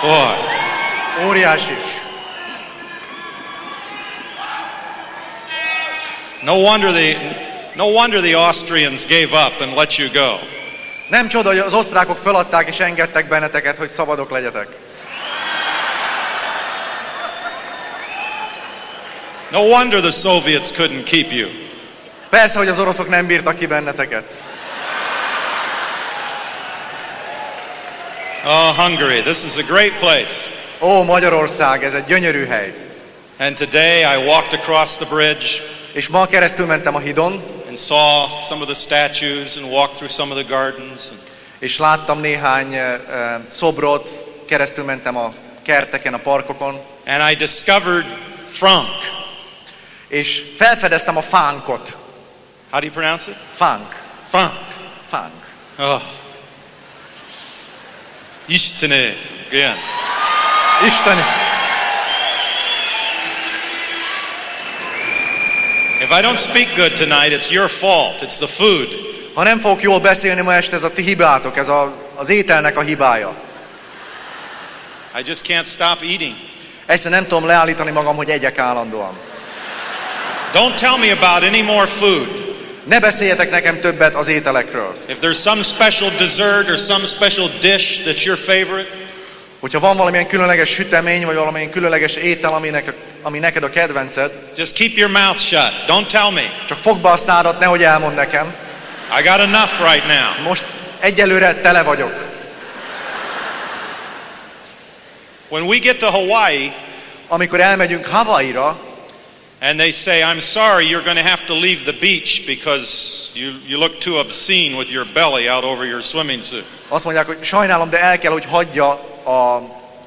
Boy. Óriási. No wonder the Austrians gave up and let you go. Nem csoda, hogy az osztrákok feladták és engedtek benneteket, hogy szabadok legyetek. No wonder the Soviets couldn't keep you. Persze, hogy az oroszok nem bírtak ki benneteket. Oh, Hungary, this is a great place. Ó, Magyarország, ez egy gyönyörű hely. And today I walked across the bridge És ma keresztül mentem a hidon, and saw some of the statues and walked through some of the gardens. és láttam néhány szobrot, keresztül mentem a kerteken, a parkokon, And I discovered Frank. és felfedeztem a fánkot. How do you pronounce it? Fánk. Frank. Fánk. Oh. Istene. Again. Isteni! If I don't speak good tonight, it's your fault. It's the food. Ha nem fogok jól beszélni ma este, ez a ti hibátok, ez az ételnek a hibája. I just can't stop eating. Egyszerűen nem tudom leállítani magam, hogy egyek állandóan. Don't tell me about any more food. Ne beszéljetek nekem többet az ételekről. If there's some special dessert or some special dish that's your favorite, Hogyha van valamilyen különleges sütemény, vagy valamilyen különleges étel, ami neked a kedvenced, just keep your mouth shut. Don't tell me. csak fogd be a szádat, nehogy elmondd nekem. I got enough right now. Most egyelőre tele vagyok. When we get to Hawaii Amikor elmegyünk Havaira, and they say, I'm sorry, you're going to have to leave the beach because you look too obscene with your belly out over your swimming suit. azt mondják, hogy sajnálom, de el kell, hogy hagyja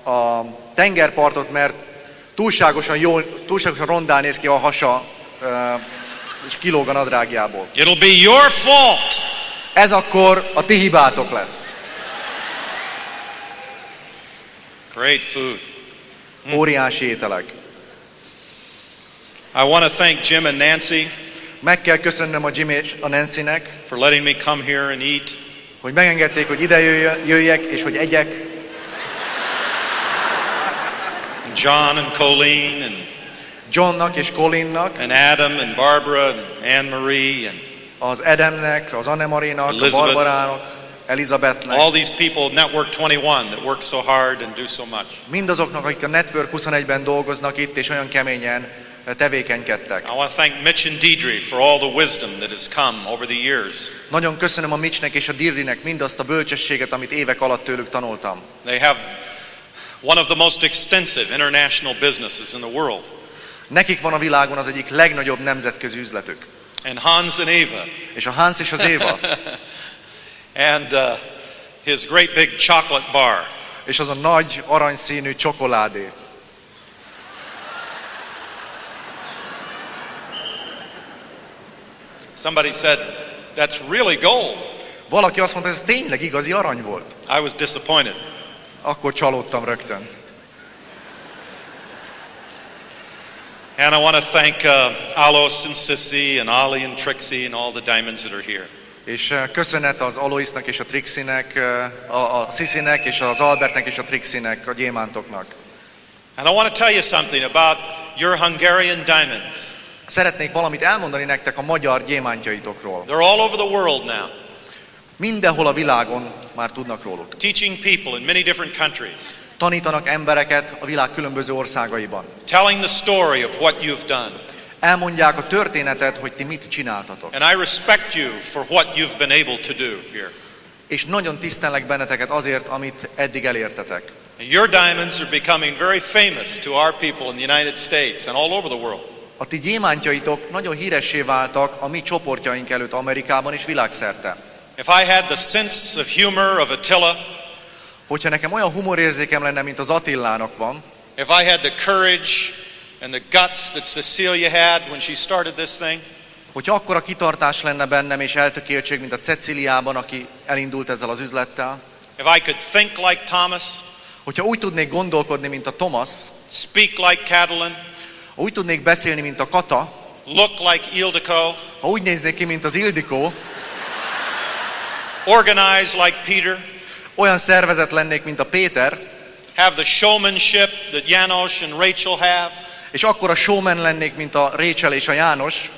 a tengerpartot, mert túlságosan rondán néz ki a hasa, és kilóg a nadrágjából. It'll be your fault. Ez akkor a ti hibátok lesz. Great food. Óriási ételek. I want to thank Jim and Nancy Meg kell köszönnöm a Jim és a Nancynek, for letting me come here and eat. hogy megengedték, hogy ide jöjjek, és hogy egyek. And John and Colleen and Johnnak és Colinnak, Adam and Barbara and Anne Marie and az Adamnek, az Anne-Marinak, a Elizabeth. Barbarának, Elizabethnek. all these people, Network 21, that work so hard and do so much. Mindazoknak, akik a Network 21-ben dolgoznak itt, és olyan keményen tevékenykedtek. I want to thank Mitch and Deidre for all the wisdom that has come over the years. Nagyon köszönöm a Mitchnek és a Dirrinek mindazt a bölcsességet, amit évek alatt tőlük tanultam. They have one of the most extensive international businesses in the world. Nekik van a világon az egyik legnagyobb nemzetközi üzletük. And Hans and Eva. És a Hans és az Éva, And his great big chocolate bar. és az a nagy aranyszínű csokoládé. Somebody said, that's really gold. Valaki azt mondta, ez tényleg igazi arany volt. I was disappointed. Akkor csalódtam rögtön. And I want to thank Alois and Sissy and Ali and Trixie and all the diamonds that are here. És köszönet az Aloisnak és a Trixinek, a Sisinek és az Albertnek és a Trixinek, a gyémántoknak. And I want to tell you something about your Hungarian diamonds. Szeretnék valamit elmondani nektek a magyar gyémántjaitokról. They're all over the world now, Mindenhol a világon már tudnak róluk. teaching people in many different countries, Tanítanak embereket a világ különböző országaiban. telling the story of what you've done. Elmondják a történetet, hogy ti mit csináltatok. And I respect you for what you've been able to do here. És nagyon tisztelek benneteket azért, amit eddig elértetek. And your diamonds are becoming very famous to our people in the United States and all over the world. A ti gyémántjaitok nagyon híressé váltak a mi csoportjaink előtt Amerikában és világszerte. If I had the sense of humor of Attila, Hogyha nekem olyan humorérzékem lenne, mint az Attilának van, if I had the courage and the guts that Cecilia had when she started this thing, hogyha akkora kitartás lenne bennem és eltökéltség, mint a Ceciliában, aki elindult ezzel az üzlettel, if I could think like Thomas, hogyha úgy tudnék gondolkodni, mint a Thomas, speak like Catalin, ha úgy tudnék beszélni, mint a Kata, look like Ildiko, ha úgy néznék ki, mint az Ildikó, organize like Peter, olyan szervezet lennék, mint a Péter, have the showmanship that Janos and Rachel have, és akkor a showman lennék, mint a Rachel és a János,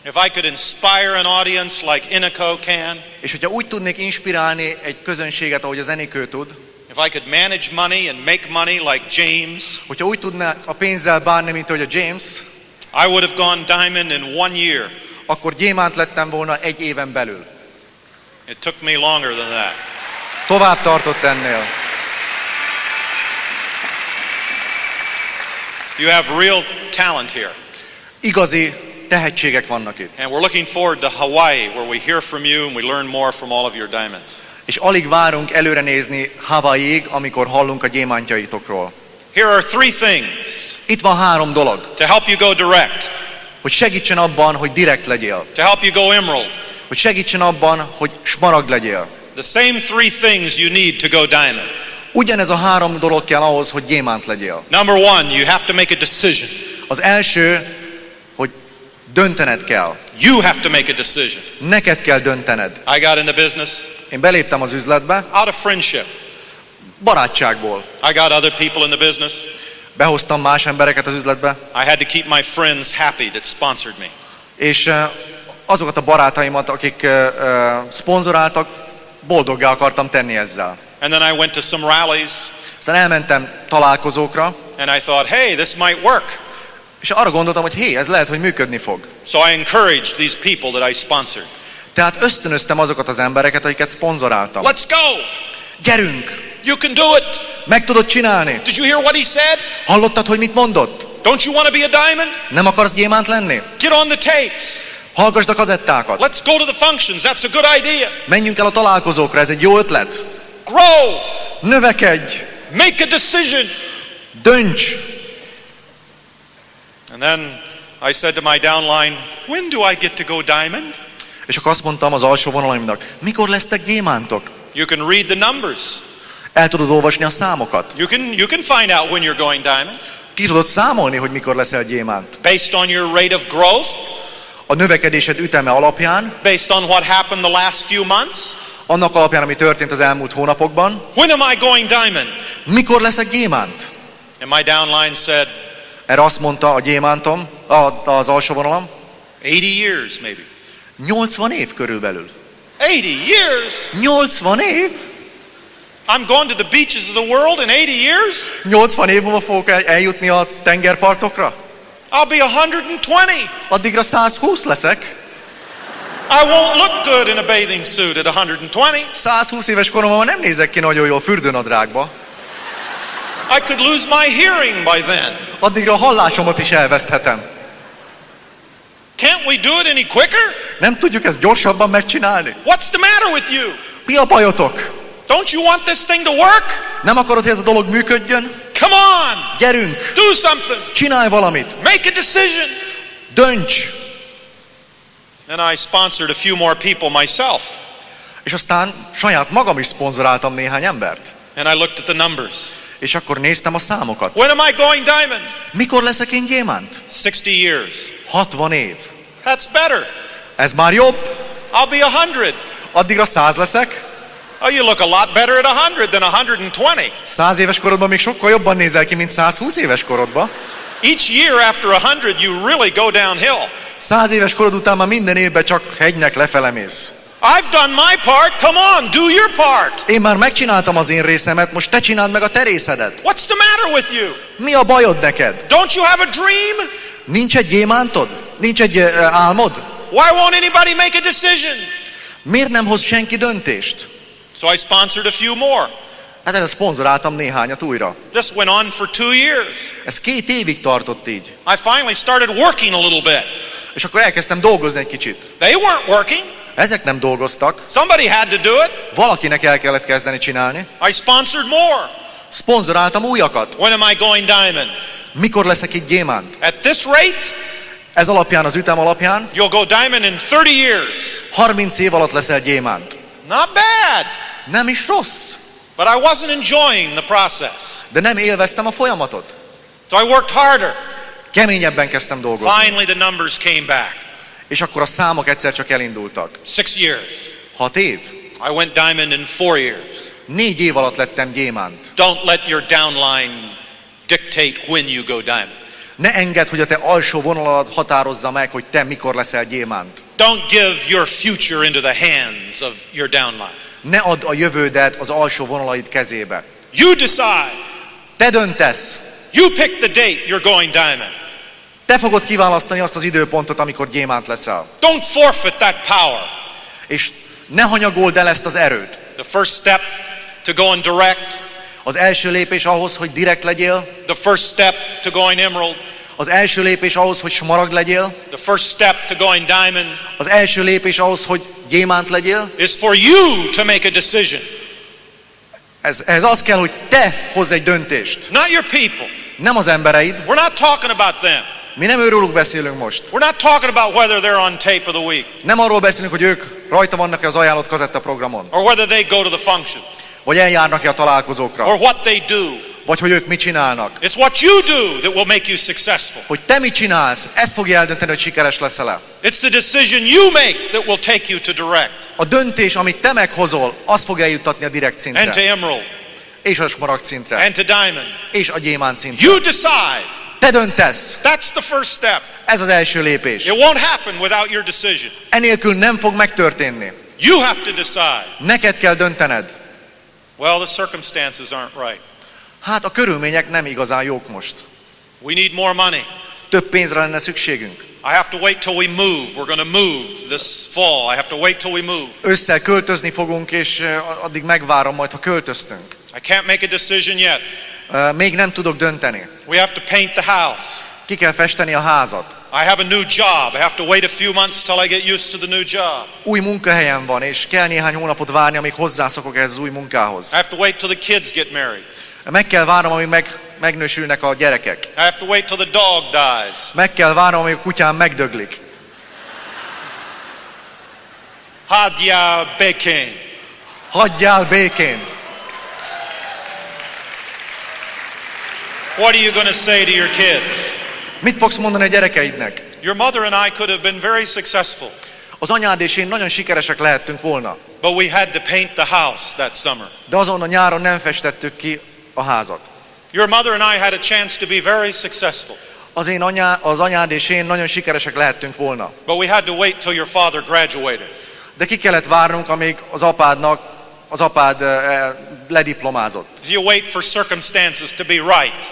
if I could inspire an audience like Inico can, és hogyha úgy tudnék inspirálni egy közönséget, ahogy az Enikő tud, if I could manage money and make money like James, hogyha úgy tudnák a pénzzel bánni, mint ahogy a James, I would have gone diamond in 1 year. akkor gyémánt lettem volna 1 éven belül. It took me longer than that. Tovább tartott ennél. You have real talent here. Igazi tehetségek vannak itt. And we're looking forward to Hawaii, where we hear from you and we learn more from all of your diamonds. És alig várunk előre nézni Hawaiiig, amikor hallunk a gyémántjaitokról. Here are 3 things Itt van 3 dolog, to help you go direct, hogy segítsen abban, hogy direkt legyél. to help you go emerald. Hogy segítsen abban, hogy smaragd legyél. The same 3 things you need to go diamond. Ugyanez a 3 dolog kell ahhoz, hogy gyémánt legyél. Number 1, you have to make a decision. Az első, hogy döntened kell. You have to make a decision. Neked kell döntened. I got in the business Én beléptem az üzletbe, out of friendship. barátságból. I got other people in the business. Behoztam más embereket az üzletbe, I had to keep my friends happy that sponsored me. és azokat a barátaimat, akik szponzoráltak, boldoggá akartam tenni ezzel. And then I went to some rallies Aztán elmentem találkozókra, and I thought, hey, this might work. és arra gondoltam, hogy hé, ez lehet, hogy működni fog. So I encouraged these people that I sponsored. Tehát ösztönöztem azokat az embereket, akiket szponzoráltam. Let's go. Gyerünk! You can do it. Meg tudod csinálni? Did you hear what he said? Hallottad, hogy mit mondott? Don't you want to be a diamond? Nem akarsz gyémánt lenni? Get on the tapes. Hallgasd a kazettákat. Let's go to the functions. That's a good idea. Menjünk el a találkozókra, ez egy jó ötlet. Grow. Növekedj! Make a decision. Dönts! And then I said to my downline, when do I get to go diamond? És akkor azt mondtam az alsó vonalaimnak, mikor lesztek gyémántok? You can read the numbers. El tudod olvasni a számokat. You can find out when you're going diamond Ki tudod számolni, hogy mikor leszel gyémánt. based on your rate of growth, A növekedésed üteme alapján, based on what happened the last few months. annak alapján, ami történt az elmúlt hónapokban. When am I going diamond? Mikor leszek gyémánt? And my downline said, Erre azt mondta a gyémántom, az alsó vonalam, 80 years maybe. 80 év körülbelül. 80 years? 80 év? I'm going to the beaches of the world in 80 years? 80 év múlva fogok eljutni a tengerpartokra? I'll be 120. Addigra 120 leszek. I won't look good in a bathing suit at 120. 120 éves koromban nem nézek ki nagyon jól fürdőnadrágba. I could lose my hearing by then. Addigra a hallásomat is elveszthetem. Can't we do it any quicker? Nem tudjuk ezt gyorsabban megcsinálni? What's the matter with you? Mi a bajotok? Don't you want this thing to work? Nem akarod, hogy ez a dolog működjön? Come on! Gyerünk! Do something! Csinálj valamit! Make a decision! Dönts! And I sponsored a few more people myself. És aztán saját magam is szponzoráltam néhány embert. And I looked at the numbers. És akkor néztem a számokat. When am I going diamond? Mikor leszek én gyémánt? 60 years. 60 év. That's better. Ez már jobb. I'll be 100. Addigra 100 leszek. Oh, you look a lot better at 100 than 120. 100 éves korodban még sokkal jobban nézel ki, mint 120 éves korodban. Each year after 100, you really go downhill. 100 éves korod után már minden évben csak hegynek lefele mész. I've done my part. Come on, do your part. Én már megcsináltam az én részemet, most te csináld meg a te részedet. What's the matter with you? Mi a bajod neked? Don't you have a dream? Nincs egy gyémántod? Nincs egy álmod? Why won't anybody make a decision? Miért nem hoz senki döntést? So I sponsored a few more. Hát erre szponzoráltam néhányat újra. This went on for 2 years. Ez 2 évig tartott így. I finally started working a little bit. És akkor elkezdtem dolgozni egy kicsit. They weren't working. Ezek nem dolgoztak. Somebody had to do it. Valakinek el kellett kezdeni csinálni. I sponsored more. Szponzoráltam újakat. When am I going diamond? Mikor leszek itt gyémánt? At this rate, Ez alapján, az ütem alapján you'll go diamond in 30 years. 30 év alatt leszel gyémánt. Not bad. Nem is rossz. But I wasn't enjoying the process. De nem élveztem a folyamatot. So I worked harder. Keményebben kezdtem dolgozni. Finally the numbers came back. És akkor a számok egyszer csak elindultak. 6 years. 6 év. I went diamond in 4 years. 4 év alatt lettem gyémánt. Don't let your downline dictate when you go diamond. Ne engedd, hogy a te alsó vonalad határozza meg, hogy te mikor leszel gyémánt. Don't give your future into the hands of your downline. Ne add a jövődet az alsó vonalaid kezébe. You decide. Te döntesz. You pick the date you're going diamond. Te fogod kiválasztani azt az időpontot, amikor gyémánt leszel. Don't forfeit that power. És ne hanyagold el ezt az erőt. The first step to going direct. Az első lépés ahhoz, hogy direkt legyél. The first step to going emerald. Az első lépés ahhoz, hogy smaragd legyél. The first step to going diamond. Az első lépés ahhoz, hogy gyémánt legyél. Is for you to make a decision. Ez az kell, hogy te hozz egy döntést. Not your people. Nem az embereid. We're not talking about them. Mi nem őróluk beszélünk most. We're not talking about whether they're on tape of the week. Nem arról beszélünk, hogy ők rajta vannak-e az ajánlott kazetta programon. Or whether they go to the functions. Vagy eljárnak-e a találkozókra. Or what they do. Vagy hogy ők mit csinálnak. It's what you do that will make you successful. Hogy te mit csinálsz, ez fogja eldönteni, hogy sikeres leszel-e. It's the decision you make that will take you to direct. A döntés, amit te meghozol, az fogja eljuttatni a direkt And to szintre. emerald. És a smaragd szintre. And to diamond. És a gyémánt szintre. You decide. Te döntesz. That's the first step. Ez az első lépés. It won't happen without your decision. Enélkül nem fog megtörténni. You have to decide. Neked kell döntened. Well, the circumstances aren't right. Hát a körülmények nem igazán jók most. We need more money. Több pénzre lenne szükségünk. I have to wait till we move. We're going to move this fall. I have to wait till we move. Ősszel költözni fogunk, és addig megvárom majd, ha költöztünk. I can't make a decision yet. Még nem tudok dönteni. We have to paint the house. Ki kell festeni a házat. I have a new job. I have to wait a few months till I get used to the new job. Új munkahelyem van, és kell néhány hónapot várni, amíg hozzászokok ehhez az új munkához. I have to wait till the kids get married. Meg kell várnom, amíg megnősülnek a gyerekek. I have to wait till the dog dies. Meg kell várnom, amíg a kutyám megdöglik. Hagyjál békén. Hagyjál békén. What are you going to say to your kids? Mit fogsz mondani a gyerekeidnek? Your mother and I could have been very successful, Az anyád és én nagyon sikeresek lehettünk volna, but we had to paint the house that summer. de azon a nyáron nem festettük ki a házat. Your mother and I had a chance to be very successful, Az anyád és én nagyon sikeresek lehettünk volna, but we had to wait till your father graduated. de ki kellett várnunk, amíg az apád lediplomázott. If you wait for circumstances to be right,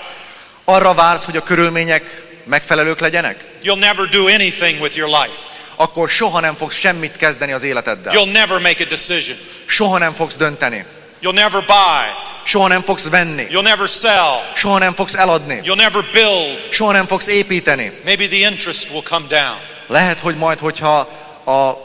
Arra vársz, hogy a körülmények megfelelők legyenek? you'll never do anything with your life. Akkor soha nem fogsz semmit kezdeni az életeddel. You'll never make a decision. Soha nem fogsz dönteni. You'll never buy. Soha nem fogsz venni. You'll never sell. Soha nem fogsz eladni. You'll never build. Soha nem fogsz építeni. Maybe the interest will come down. Lehet, hogy majd, hogyha a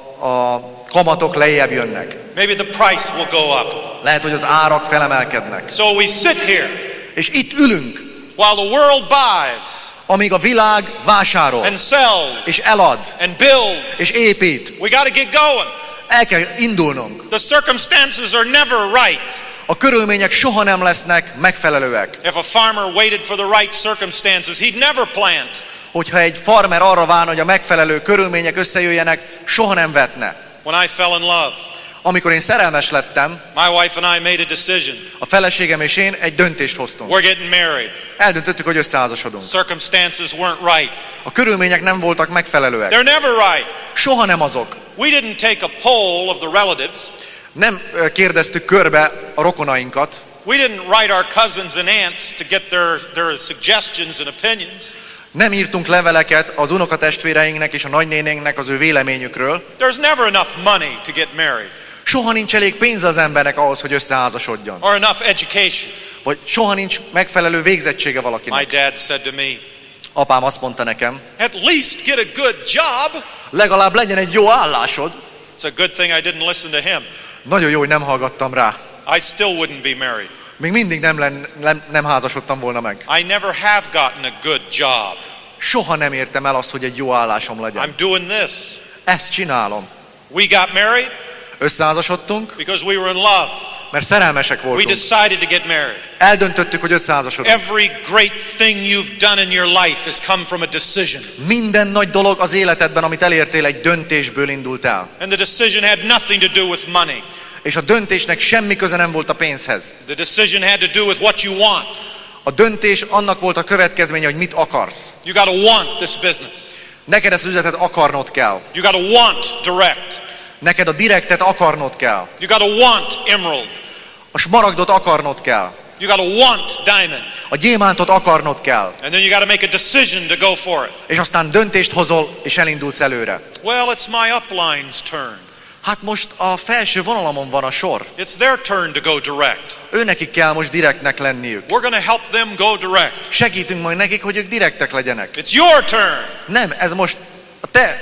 kamatok lejjebb jönnek. Maybe the price will go up. Lehet, hogy az árak felemelkednek. So we sit here És itt ülünk, while the world buys amíg a világ vásárol, and sells és elad, and builds. és épít. We got to get going. El kell indulnunk. The circumstances are never right. A körülmények soha nem lesznek megfelelőek. If a farmer waited for the right circumstances, he'd never plant. Hogyha egy farmer arra várna, hogy a megfelelő körülmények összejöjjenek, soha nem vetne. When I fell in love, Amikor én szerelmes lettem, my wife and I made a decision. a feleségem és én egy döntést hoztunk. We're getting married. Eldöntöttük, hogy összeházasodunk. Circumstances weren't right. A körülmények nem voltak megfelelőek. They're never right. Soha nem azok. We didn't take a poll of the relatives. Nem kérdeztük körbe a rokonainkat. We didn't write our cousins and aunts to get their suggestions and opinions. Nem írtunk leveleket az unokatestvéreinknek és a nagynénénknek az ő véleményükről. There's never enough money to get married Soha nincs elég pénz az embernek ahhoz, hogy összeházasodjon. or enough education. Vagy soha nincs megfelelő végzettsége My valakinek. dad said to me, Apám azt mondta nekem, at least get a good job. legalább legyen egy jó állásod. It's a good thing I didn't listen to him. Nagyon jó, hogy nem hallgattam rá. I still wouldn't be married. Még mindig nem házasodtam volna meg. I never have gotten a good job. Soha nem értem el azt, hogy egy jó állásom I'm legyen. doing this. Ezt csinálom. We got married Összeházasodtunk, because we were in love. mert szerelmesek We voltunk. decided to get married. Eldöntöttük, hogy összeházasodunk. Every great thing you've done in your life has come from a decision. Minden nagy dolog az életedben, amit elértél, egy döntésből indult el. And the decision had nothing to do with money. És a döntésnek semmi köze nem volt a pénzhez. The decision had to do with what you want. A döntés annak volt a következménye, hogy mit akarsz. You got to want this business. Neked ezt az üzletet akarnod kell. You got to want direct. Neked a direktet akarnod kell. You got to want emerald. A smaragdot akarnod kell. You got to want diamond. A gyémántot akarnod kell. And then you got to make a decision to go for it. És aztán döntést hozol, és elindulsz előre. Well, it's my upline's turn. Hát most a felső vonalamon van a sor. It's their turn to go direct. Őnekik kell most direktnek lenniük. We're going to help them go direct. Segítünk majd nekik, hogy ők direktek legyenek. It's your turn. Nem, ez most a te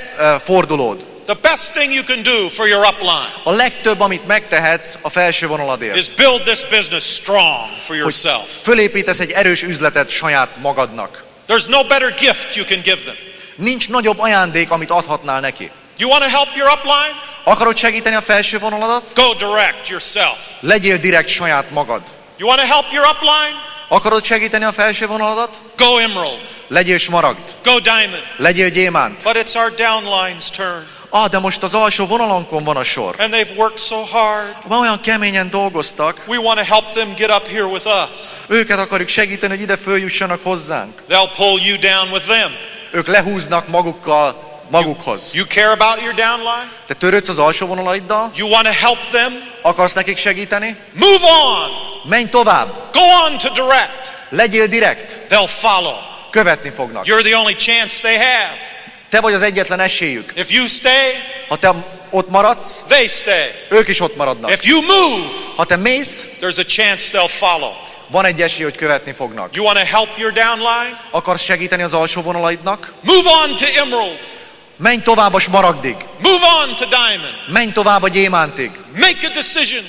fordulód. The best thing you can do for your upline A legtöbb, amit megtehetsz a felső vonaladért, is build this business strong for hogy yourself. fölépítesz egy erős üzletet saját magadnak. There's no better gift you can give them. Nincs nagyobb ajándék, amit adhatnál neki. You want to help your upline? Akarod segíteni a felső vonaladat? Go direct yourself. Legyél direkt saját magad. You want to help your upline? Akarod segíteni a felső vonaladat? Go emerald. Legyél smaragd. Go diamond. Legyél gyémánt. But it's our downline's turn. De most az alsó vonalankon van a sor. And they've worked so hard. Olyan keményen dolgoztak. We want to help them get up here with us. Őket akarjuk segíteni, hogy ide följussanak hozzánk. They'll pull you down with them. Ők lehúznak magukhoz. You care about your downline? Te törődsz az alsó vonalaiddal? You want to help them? Akarsz nekik segíteni? Move on. Menj tovább. Go on to direct. Legyél direkt. They'll follow. Követni fognak. You're the only chance they have. Te vagy az egyetlen esélyük. If you stay, Ha te ott maradsz, they stay. ők is ott maradnak. If you move, Ha te mész, there's a chance they'll follow. van egy esély, hogy követni fognak. You want to help your downline? Akarsz segíteni az alsó vonalaidnak? Move on to emerald. Menj tovább a smaragdig. Move on to diamond. Menj tovább a gyémántig. Make a decision.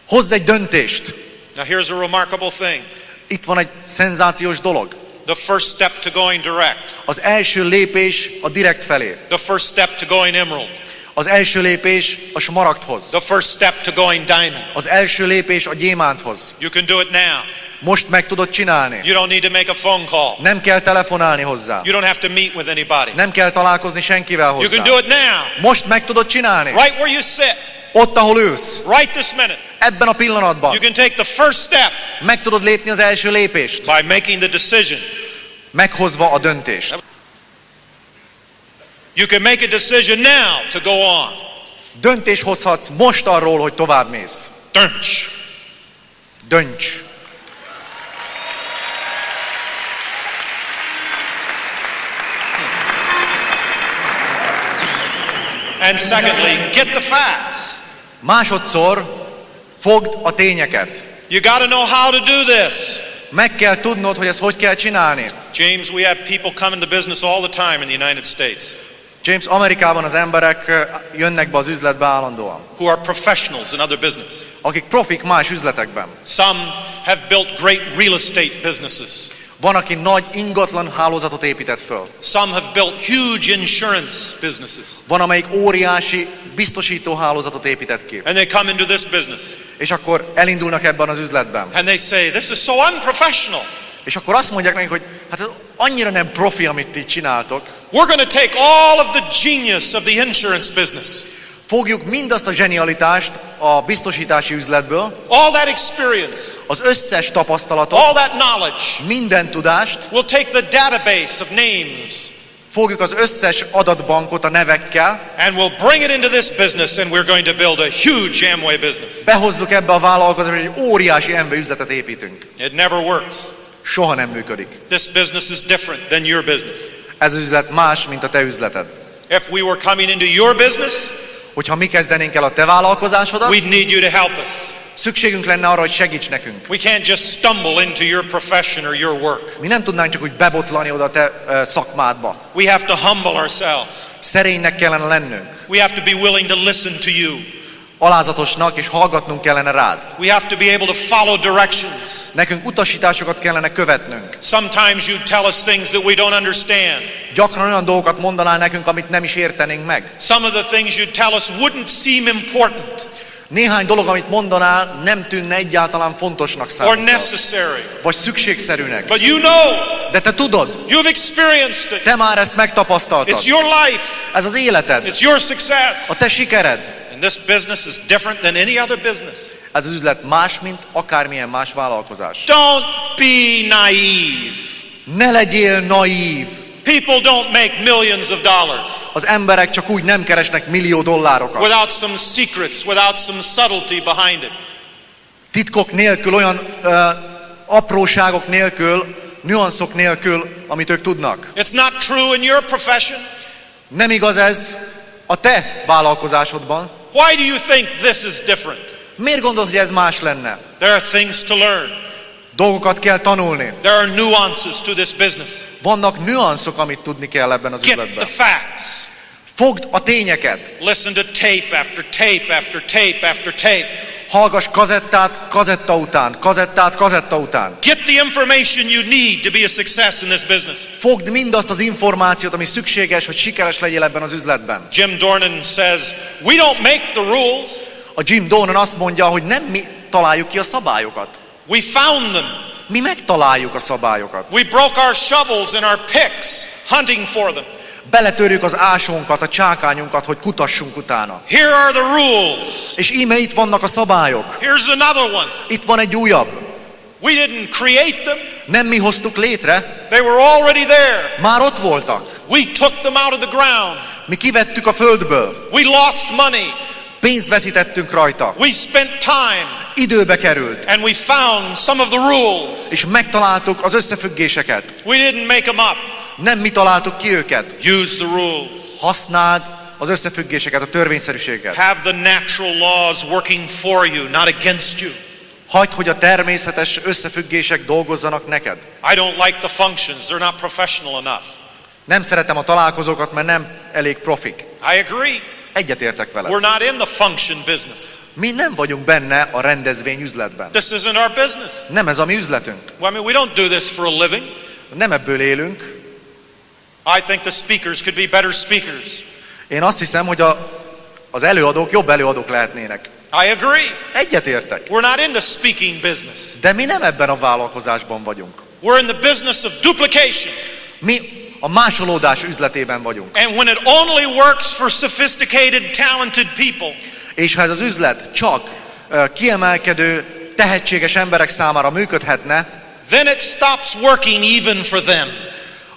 Hozz egy döntést. Now here's a remarkable thing. Itt van egy szenzációs dolog. The first step to going direct. Az első lépés a direkt felé. The first step to going emerald. Az első lépés a smaragdhoz. The first step to going diamond. Az első lépés a gyémánthoz. You can do it now. Most meg tudod csinálni. You don't need to make a phone call. Nem kell telefonálni hozzá. You don't have to meet with anybody. Nem kell találkozni senkivel You hozzá. can do it now. Most meg tudod csinálni. Right where you sit. Ott, ahol ülsz. Right this minute. Ebben a pillanatban. You can take the first step Meg tudod lépni az első lépést. by making the decision. Meghozva a döntést. You can make a decision now to go on. Döntés hozhatsz most arról, hogy tovább mész. Dönts. Dönts. And secondly, get the facts. Másodszor fogd a tényeket. You got to know how to do this. Meg kell tudnod, hogy ezt hogy kell csinálni. James, we have people come into business all the time in the United States James, Amerikában az emberek jönnek be az üzletbe állandóan. who are professionals in other business. Akik profik más üzletekben. Some have built great real estate businesses. Van, aki nagy ingatlan hálózatot épített föl. Some have built huge insurance businesses. Van, amelyik óriási biztosító hálózatot épített ki. And they come into this business És akkor elindulnak ebben az üzletben. and they say, this is so unprofessional. És akkor azt mondják nekik, hogy hát ez annyira nem profi, amit ti csináltok. We're going to take all of the genius of the insurance business, Fogjuk mindazt a zsenialitást a biztosítási üzletből, all that experience, az összes tapasztalatot, all that knowledge. minden tudást, We'll take the database of names fogjuk az összes adatbankot a nevekkel, and we'll bring it into this business and we're going to build a huge Amway business. behozzuk ebbe a vállalkozásba, hogy egy óriási MV üzletet építünk. It never works. Soha nem működik. This business is different than your business. Ez az üzlet más, mint a te üzleted. If we were coming into your business, Hogyha mi kezdenénk el a te vállalkozásodat, we'd need you to help us. szükségünk lenne arra, hogy segíts nekünk. We can't just stumble into your profession or your work. Mi nem tudnánk csak úgy bebotlani oda a te szakmádba. We have to humble ourselves. Szerénynek kellene lennünk. We have to be willing to listen to you. Alázatosnak és hallgatnunk kellene rád. We have to be able to follow directions. Nekünk utasításokat kellene követnünk. Sometimes you tell us things that we don't understand. Gyakran olyan dolgokat mondanál nekünk, amit nem is értenénk meg. Some of the things you tell us wouldn't seem important Néhány dolog, amit mondanál, nem tűnne egyáltalán fontosnak or számunkra. necessary. Vagy szükségszerűnek. But you know, De te tudod, you've experienced it. te már ezt megtapasztaltad. It's your life. Ez az életed, It's your success. a te sikered. And this business is different than any other business. Ez az üzlet más, mint akármilyen más vállalkozás. Don't be naive. Ne legyél naív. People don't make millions of dollars Az emberek csak úgy nem keresnek millió dollárokat. without some secrets, without some subtlety behind it. Titkok nélkül, olyan apróságok nélkül, nüanszok nélkül, amit ők tudnak. It's not true in your profession. Nem igaz ez a te vállalkozásodban. Why do you think this is different? Miért gondolod, hogy ez más lenne? There are things to learn. Dolgokat kell tanulni. There are nuances to this business. Vannak nüanszok, amit tudni kell ebben az Get üzletben. the facts. Fogd a tényeket. Listen to tape after tape after tape after tape. Hallgass kazettát, kazetta után, kazettát, kazetta után. Get the information you need to be a success in this business. Fogd mindazt az információt, ami szükséges, hogy sikeres legyél ebben az üzletben. Jim Dornan says, we don't make the rules. A Jim Dornan azt mondja, hogy nem mi találjuk ki a szabályokat. We found them. Mi megtaláljuk a szabályokat. We broke our shovels and our picks hunting for them. Beletörjük az ásónkat, a csákányunkat, hogy kutassunk utána. Here are the rules. És íme itt vannak a szabályok. Here's another one. Itt van egy újabb. We didn't create them. Nem mi hoztuk létre, They were already there. már ott voltak. We took them out of the ground. Mi kivettük a földből. We lost money. Pénzt veszítettünk rajta. We spent time. Időbe került. And we found some of the rules. És megtaláltuk az összefüggéseket. We didn't make them up. Nem mi találtuk ki őket. Use the rules. Használd az összefüggéseket, a törvényszerűséget. Have the natural laws working for you, not against you. Hagyd, hogy a természetes összefüggések dolgozzanak neked. I don't like the functions. They're not professional enough. Nem szeretem a találkozókat, mert nem elég profik. I agree. Egyetértek vele. We're not in the function business. Mi nem vagyunk benne a rendezvény üzletben. This isn't our business. Nem ez a mi üzletünk. Well, I mean, we don't do this for a living. Nem ebből élünk. I think the speakers could be better speakers. Én azt hiszem, hogy az előadók jobb előadók lehetnének. I agree. Egyetértek. We're not in the speaking business. De mi nem ebben a vállalkozásban vagyunk. We're in the business of duplication. Mi a másolódás üzletében vagyunk. And when it only works for sophisticated, talented people, És ha ez az üzlet csak kiemelkedő, tehetséges emberek számára működhetne, then it stops working even for them.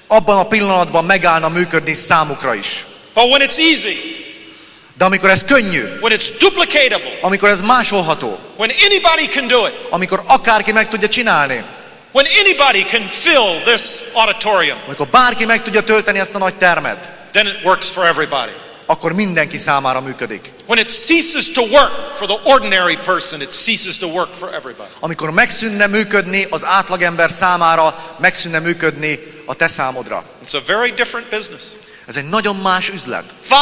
abban a pillanatban megállna működni számukra is. But when it's easy, De amikor ez könnyű, when it's duplicatable, amikor ez másolható, when anybody can do it, amikor akárki meg tudja csinálni, when anybody can fill this auditorium, amikor bárki meg tudja tölteni ezt a nagy termet, then it works for everybody. akkor mindenki számára működik. When it ceases to work for the ordinary person, it ceases to work for everybody. Amikor megszűnne működni az átlagember számára, megszűnne működni a te számodra. It's a very different business. Ez egy nagyon más üzlet. 5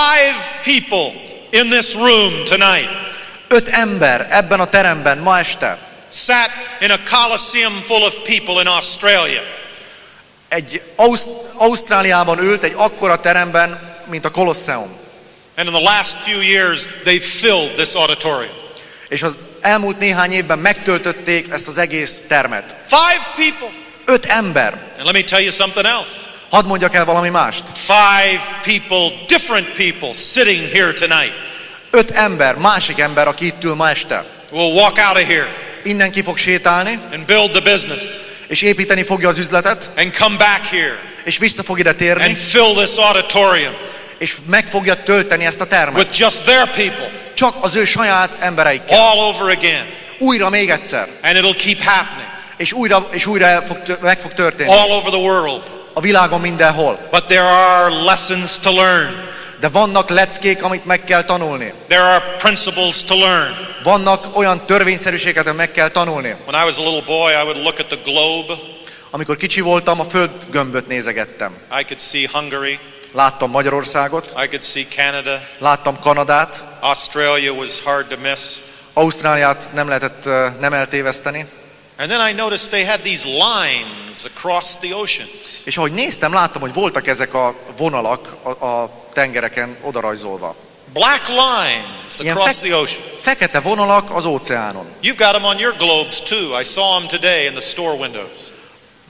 people in this room tonight 5 ember ebben a teremben ma este sat in a coliseum full of people in Australia. egy Ausztráliában ült egy akkora teremben, mint a Kolosseum. And in the last few years, they've filled this auditorium. És az elmúlt néhány évben megtöltötték ezt az egész termet. 5 people. 5 ember. And let me tell you something else. Hadd mondjak el valami mást. 5 people, different people, sitting here tonight. 5 ember, másik ember, aki itt ül ma este. Will walk out of here Innen ki fog sétálni, and build the business és építeni fogja az üzletet, and come back here és vissza fog ide térni, and fill this auditorium és meg fogja tölteni ezt a termet. with just their people Csak az ő saját embereikkel. all over again. Újra még egyszer. And it'll keep happening És újra meg fog történni. all over the world. A világon mindenhol. But there are lessons to learn. De vannak leckék, amit meg kell tanulni. There are principles to learn. Vannak olyan törvényszerűségek, amit meg kell tanulni. When I was a little boy, I would look at the globe. Amikor kicsi voltam, a földgömböt nézegettem. I could see Hungary. Láttam Magyarországot, I could see Canada. láttam Kanadát, Australia was hard to miss. Ausztráliát nem lehetett nem eltéveszteni. And then I noticed they had these lines across the oceans. És ahogy néztem, láttam, hogy voltak ezek a vonalak a tengereken odarajzolva. Black lines Ilyen across the ocean. fekete vonalak az óceánon. You've got them on your globes too. I saw them today in the store windows.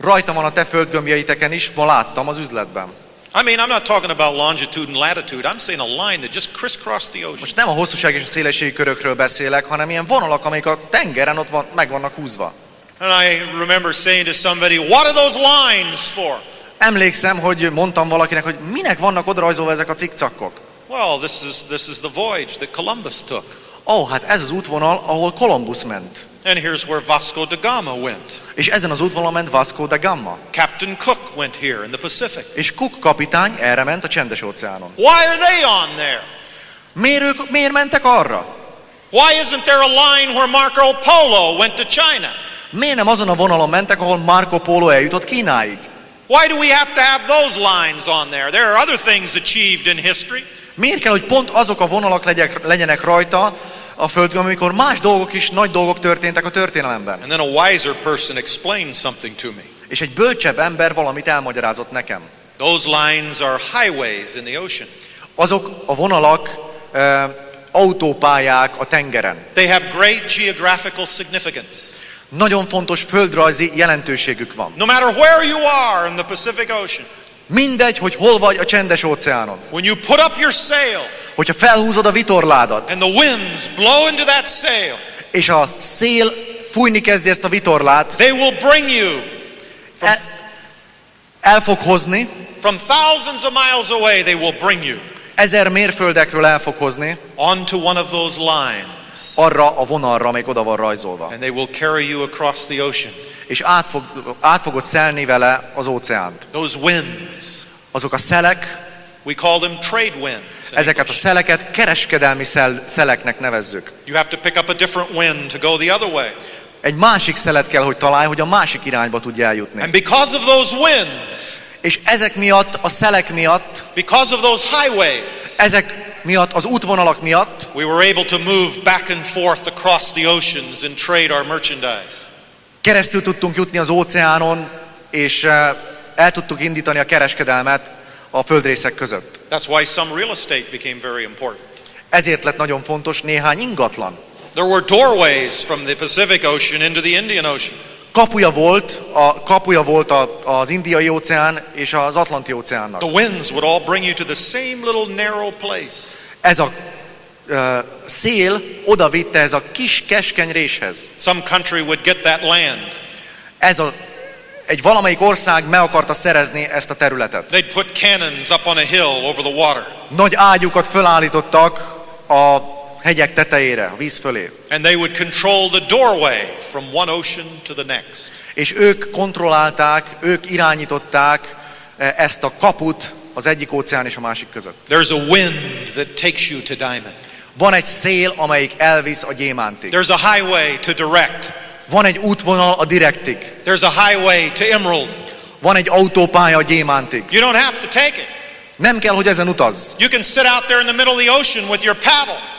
Rajta van a te földgömbjeiteken is, ma láttam az üzletben. I mean, I'm not talking about longitude and latitude. I'm saying a line that just crisscrossed the ocean. Most nem a hosszúság és a szélességi körökről beszélek, hanem ilyen vonalak, amik a tengeren meg vannak húzva. And I remember saying to somebody, what are those lines for? Emlékszem, hogy mondtam valakinek, hogy minek vannak odarajzolva ezek a cikcakok. Well, this is the voyage that Columbus took. Hát ez az útvonal, ahol Columbus ment. And here's where Vasco da Gama went. És ezen az útvonalon ment Vasco da Gama. Captain Cook went here in the Pacific. És Cook kapitány erre ment a Csendes-óceánon. Why are they on there? Miért mentek arra? Why isn't there a line where Marco Polo went to China? Miért nem azon a vonalon mentek, ahol Marco Polo eljutott Kínáig? Why do we have to have those lines on there? There are other things achieved in history. Miért kell, hogy pont azok a vonalak legyenek rajta a Földön, amikor más dolgok is, nagy dolgok történtek a történelemben? And then a wiser person explained something to me. És egy bölcsebb ember valamit elmagyarázott nekem. Those lines are highways in the ocean. Azok a vonalak autópályák a tengeren. They have great geographical significance. Nagyon fontos földrajzi jelentőségük van. No matter where you are in the Pacific Ocean. Mindegy, hogy hol vagy a Csendes-óceánon. When you put up your sail, hogyha felhúzod a vitorládat, and the winds blow into that sail, és a szél fújni kezdi ezt a vitorlát, they will bring you el fog hozni, from thousands of miles away they will bring you 1000 mérföldekről el fog hozni onto one of those lines. Arra a vonalra, amelyik oda van rajzolva. And they will carry you across the ocean. És át fogod szelni vele az óceánt. Those winds, azok a szelek, we call them trade winds. ezeket a szeleket kereskedelmi szeleknek nevezzük. You have to pick up a different wind to go the other way. Egy másik szelet kell, hogy találj, hogy a másik irányba tudja eljutni. And because of those winds, és ezek miatt, a szelek miatt, because of those highways, ezek miatt, az útvonalak miatt, we were able to move back and forth across the oceans and trade our merchandise. Keresztül tudtunk jutni az óceánon, és el tudtuk indítani a kereskedelmet a földrészek között. That's why some real estate became very important. Ezért lett nagyon fontos néhány ingatlan. There were doorways from the Pacific Ocean into the Indian Ocean. Kapuja volt az Indiai óceán és az Atlanti óceánnak. The winds would all bring you to the same little narrow place. Ez a szél oda vitte ez a kis keskeny réshez. Some country would get that land. Egy valamelyik ország meg akarta szerezni ezt a területet. They'd put cannons up on a hill over the water. Nagy ágyukat fölállítottak a hegyek tetejére, a víz fölé. And they would control the doorway from one ocean to the next. És ők kontrollálták, ők irányították ezt a kaput az egyik óceán és a másik között. There's a wind that takes you to diamond. Van egy szél, amelyik elvisz a gyémántig. There's a highway to direct. Van egy útvonal a direktig. There's a highway to emerald. Van egy autópálya a gyémántig. You don't have to take it. Nem kell, hogy ezen utazz. You can sit out there in the middle of the ocean with your paddle.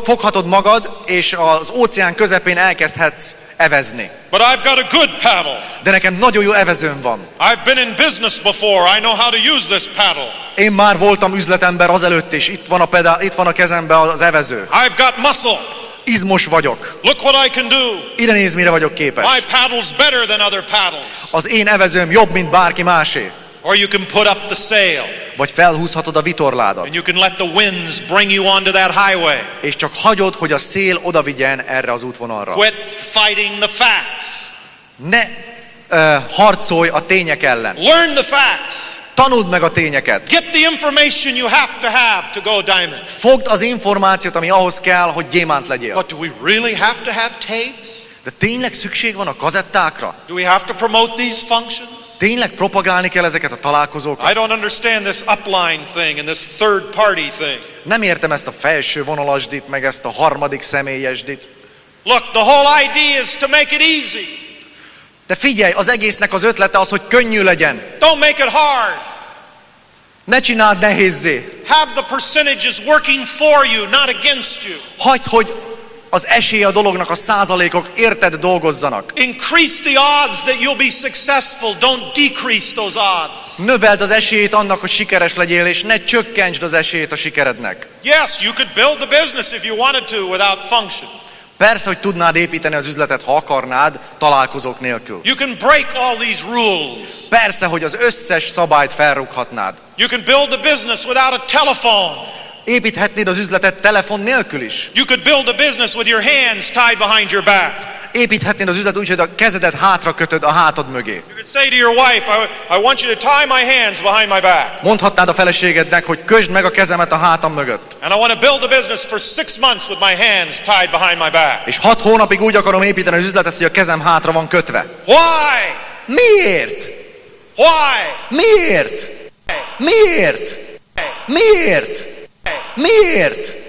Foghatod magad, és az óceán közepén elkezdhetsz evezni. But I've got a good paddle. De nekem nagyon jó evezőm van. I've been in business before. I know how to use this paddle. Én már voltam üzletember azelőtt is. Itt van a kezemben az evező. I've got muscle. Izmos vagyok. Look what I can do. Ide nézd, mire vagyok képes. My paddle's better than other paddles. Az én evezőm jobb, mint bárki másé. Or you can put up the sail. Vagy felhúzhatod a vitorládat. And you can let the winds bring you onto that highway. És csak hagyod, hogy a szél oda vigyen erre az útvonalra. Quit fighting the facts. Ne harcolj a tények ellen. Learn the facts. Tanuld meg a tényeket. Get the information you have to go diamond. Fogd az információt, ami ahhoz kell, hogy gyémánt legyél. But do we really have to have tapes? De tényleg szükség van a kazettákra? Do we have to promote these functions? Tényleg propagálni kell ezeket a találkozókat? I don't understand this upline thing and this third party thing. Nem értem ezt a felső vonalasdit, meg ezt a harmadik személyesdit. Look, the whole idea is to make it easy. De figyelj, az egésznek az ötlete az, hogy könnyű legyen. Don't make it hard. Ne csináld nehézzé. Have the percentages working for you, not against you. Hagyd, hogy az esély a dolognak, a százalékok érted dolgozzanak. Increase the odds that you'll be successful. Don't decrease those odds. Növeld az esélyt annak, hogy sikeres legyél, és ne csökkentsd az esélyt a sikerednek. Yes, you could build the business if you wanted to without functions. Persze, hogy tudnád építeni az üzletet, ha akarnád, találkozók nélkül. You can break all these rules. Persze, hogy az összes szabályt felrúghatnád. You can build a business without a telephone. Építhetnéd az üzletet telefon nélkül is. You could build a business with your hands tied behind your back. Építhetnéd az üzletet úgy, hogy a kezedet hátra kötöd a hátad mögé. You could say to your wife, I want you to tie my hands behind my back. Mondhatnád a feleségednek, hogy kösd meg a kezemet a hátam mögött. And I want to build a business for 6 months with my hands tied behind my back. És 6 hónapig úgy akarom építeni az üzletet, hogy a kezem hátra van kötve. Why? Miért? Why? Miért? Miért? Miért? Miért?